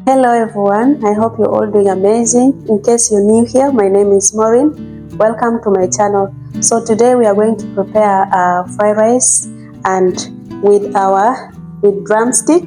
Hello everyone, I hope you're all doing amazing. In case you're new here, my name is Maureen. Welcome to my channel. So today we are going to prepare fried rice and with drumstick.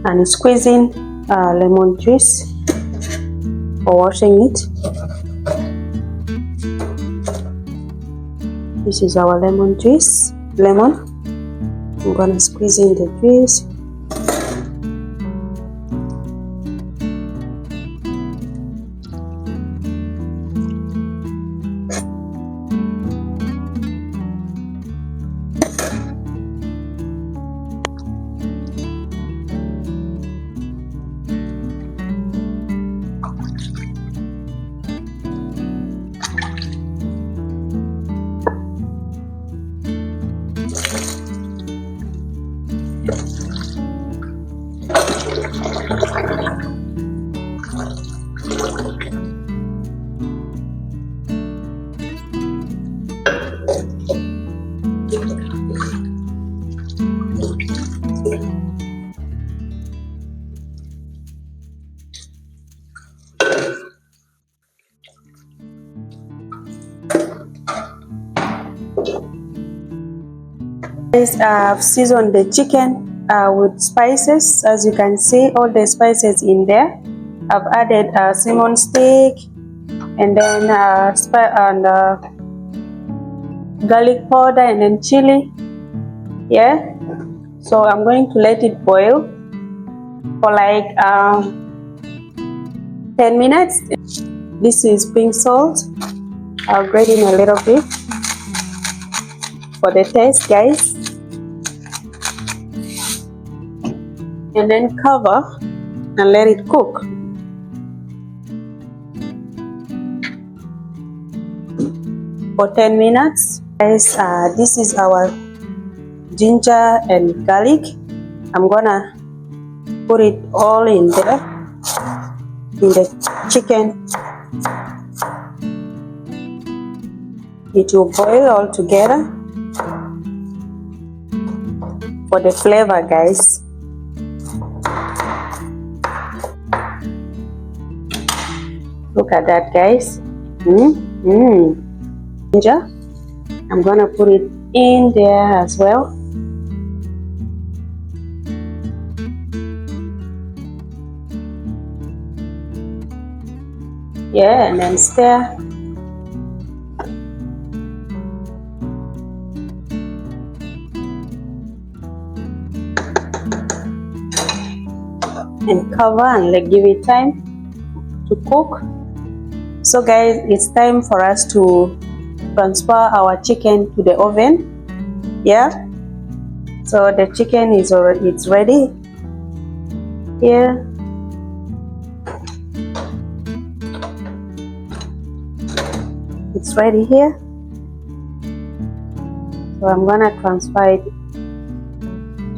And squeezing lemon juice or washing it. This is our lemon. I'm gonna squeeze in the juice. I've seasoned the chicken with spices. As you can see, all the spices in there. I've added cinnamon stick and then garlic powder and then chili. Yeah, so I'm going to let it boil for like 10 minutes. This is pink salt. I'll grate in a little bit for the taste, guys, and then cover and let it cook. For 10 minutes. Guys, this is our ginger and garlic. I'm gonna put it all in there, in the chicken. It will boil all together for the flavor, guys. Look at that, guys. Ginger. I'm gonna put it in there as well. Yeah, and then stir. And cover and give it time to cook. So guys, it's time for us to transfer our chicken to the oven. Yeah, so the chicken is already ready here. It's ready here, so I'm gonna transfer it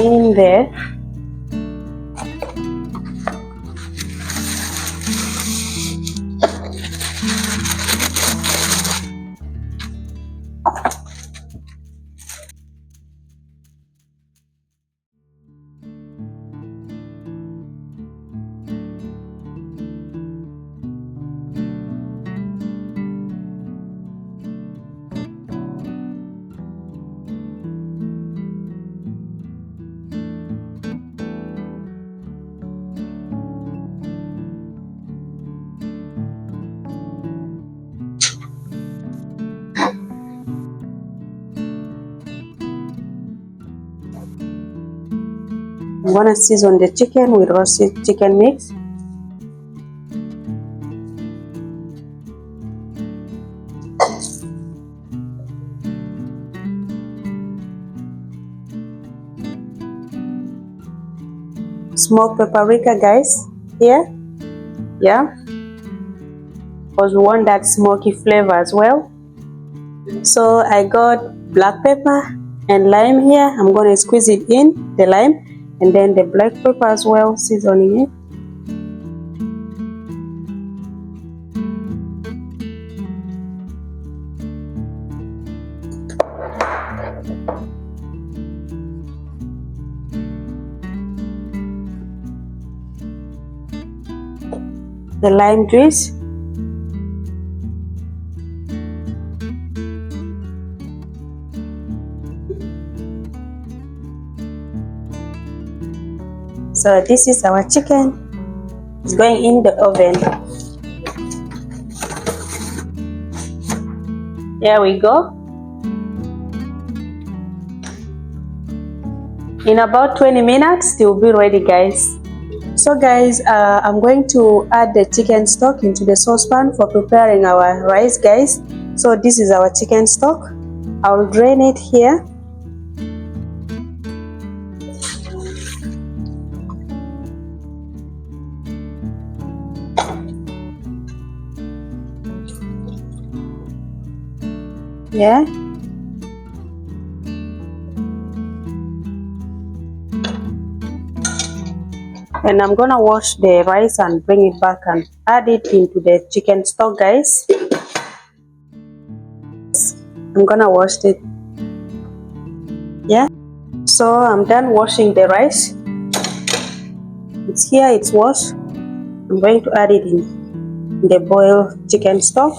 in there. I'm gonna season the chicken with roasted chicken mix. smoked paprika, guys, here. Yeah, because we want that smoky flavor as well. So I got black pepper and lime here. I'm going to squeeze it in, the lime, and then the black pepper as well, seasoning it. The lime juice. So this is our chicken. It's going in the oven. There we go. In about 20 minutes, it will be ready, guys. So guys, I'm going to add the chicken stock into the saucepan for preparing our rice, guys. So this is our chicken stock. I'll drain it here. Yeah. And I'm gonna wash the rice and bring it back and add it into the chicken stock, guys. I'm gonna wash it. Yeah. So I'm done washing the rice. It's here, it's washed. I'm going to add it in the boiled chicken stock.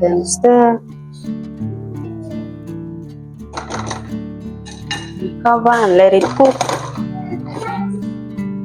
Then stir, cover and let it cook.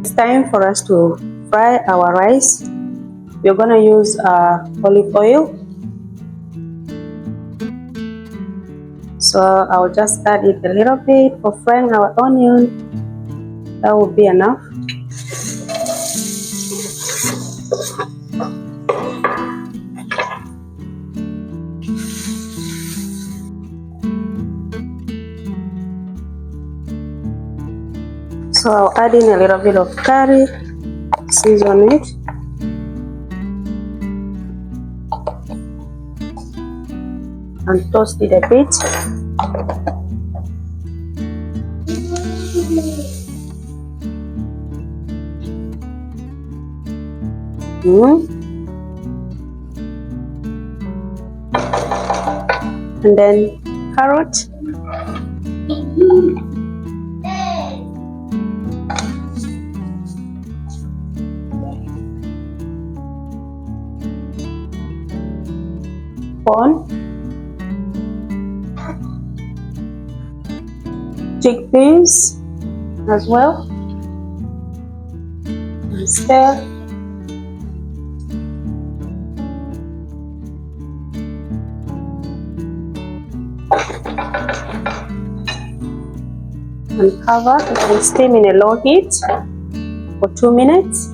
It's time for us to fry our rice. We're gonna use olive oil. So I'll just add it a little bit for frying our onion. That will be enough. So I'll add in a little bit of curry, season it. And toast it a bit. And then carrot. Corn, chickpeas as well, and stir. And cover and steam in a low heat for 2 minutes.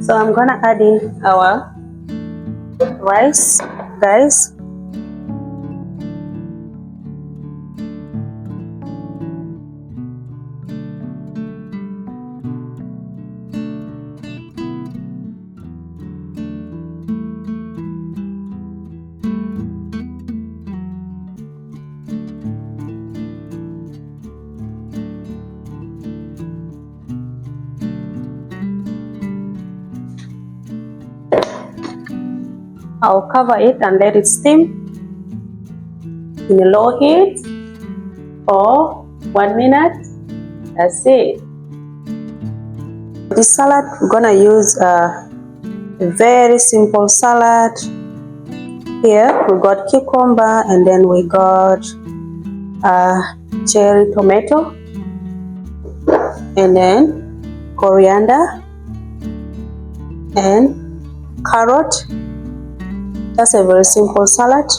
So I'm gonna add in our rice, guys. I'll cover it and let it steam in a low heat for 1 minute. That's it. This salad, we're gonna use a very simple salad. Here we got cucumber, and then we got cherry tomato, and then coriander and carrot. That's a very simple salad.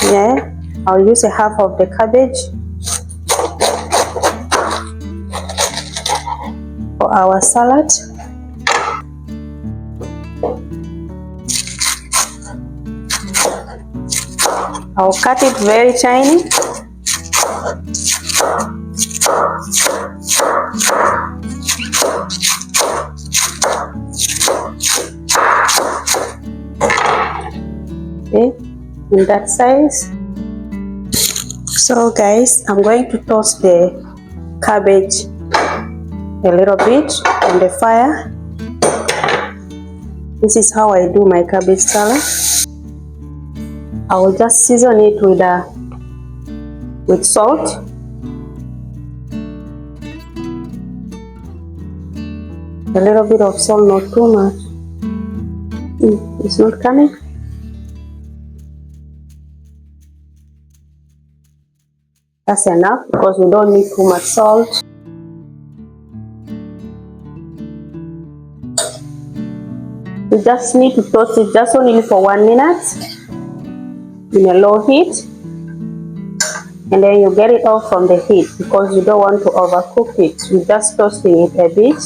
Yeah, I'll use a half of the cabbage for our salad. I'll cut it very tiny. Okay, in that size. So guys, I'm going to toast the cabbage a little bit on the fire. This is how I do my cabbage salad. I will just season it with salt. A little bit of salt, not too much. It's not coming. That's enough because we don't need too much salt. We just need to toast it just only for 1 minute in a low heat, and then you get it off from the heat because you don't want to overcook it. You're just toasting it a bit.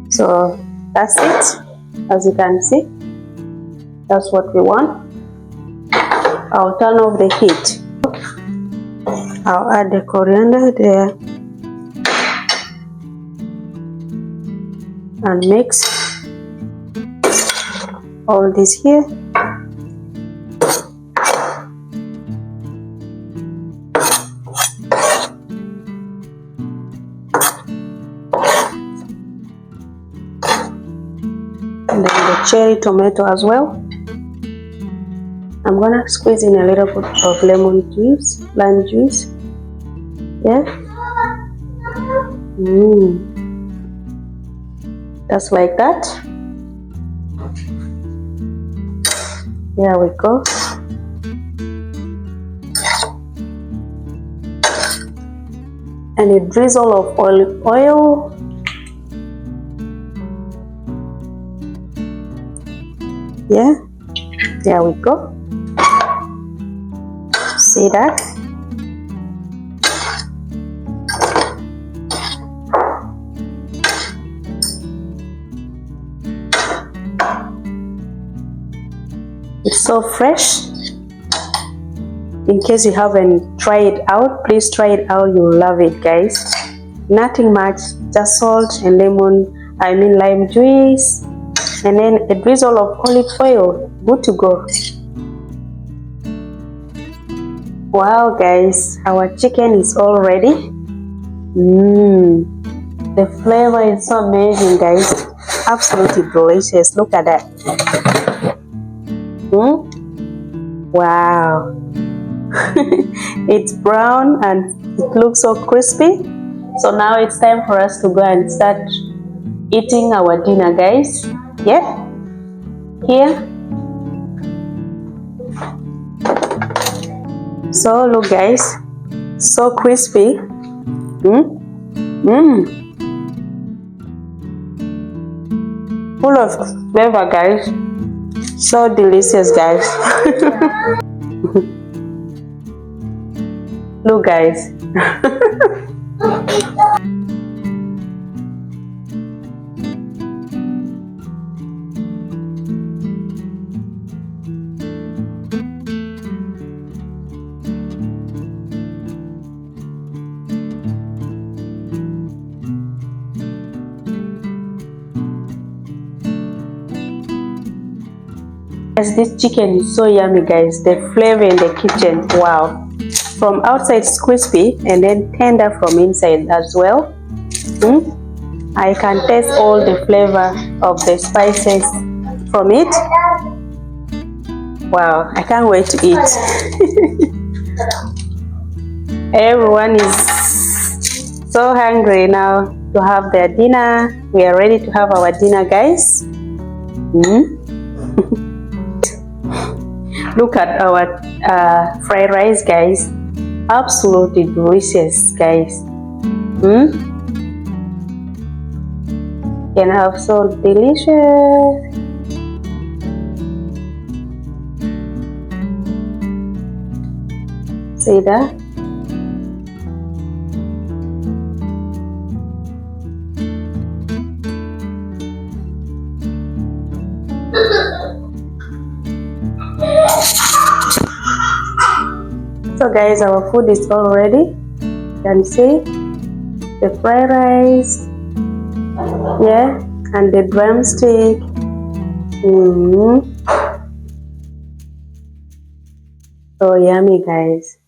So that's it. As you can see, that's what we want. I'll turn off the heat. I'll add the coriander there and mix all this here. And then the cherry tomato as well. I'm gonna squeeze in a little bit of lemon juice, lime juice. Yeah. Just like that. There we go. And a drizzle of olive oil. Yeah, there we go. See that? It's so fresh. In case you haven't tried it out, please try it out. You'll love it, guys. Nothing much, just salt and lime juice, and then a drizzle of olive oil. Good to go. Wow, guys, our chicken is all ready. The flavor is so amazing, guys. Absolutely delicious. Look at that. Wow. It's brown and it looks so crispy. So now it's time for us to go and start eating our dinner, guys. Yeah. Here. So look, guys, so crispy. Full of flavor, guys. So delicious, guys. Look, guys. This chicken is so yummy, guys. The flavor in the kitchen, wow. From outside it's crispy and then tender from inside as well. I can taste all the flavor of the spices from it. Wow, I can't wait to eat. Everyone is so hungry now to have their dinner. We are ready to have our dinner, guys. Look at our fried rice, guys. Absolutely delicious, guys. And also delicious. See that? So guys, our food is all ready. You can see the fried rice, yeah, and the drumstick. So yummy, guys.